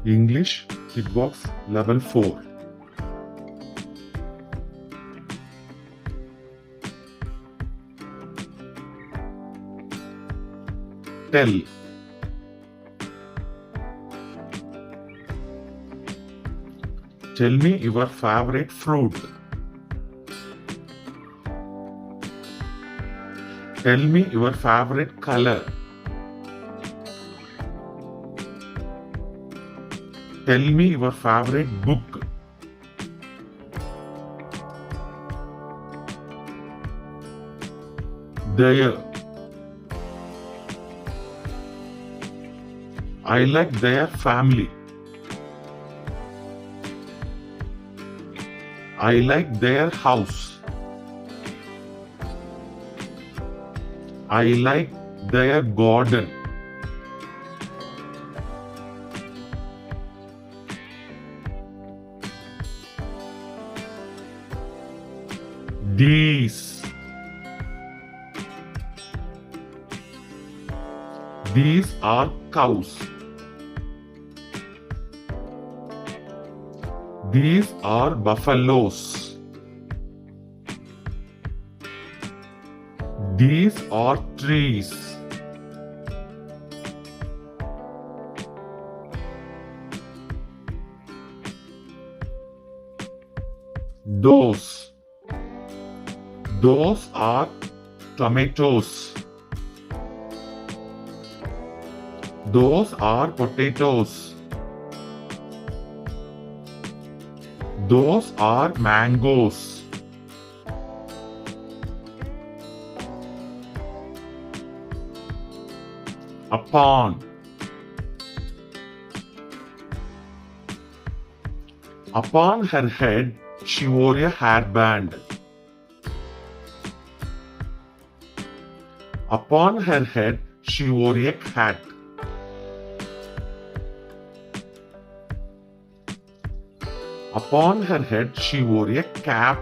English Hitbox Level 4. Tell. Tell me your favorite fruit. Tell me your favorite color. Tell me your favorite book. There. I like their family. I like their house. I like their garden. These are cows. These are buffaloes. These are trees. Those are tomatoes. Those are potatoes. Those are mangoes. Upon. Upon her head, she wore a hairband. Upon her head, she wore a hat. Upon her head, she wore a cap.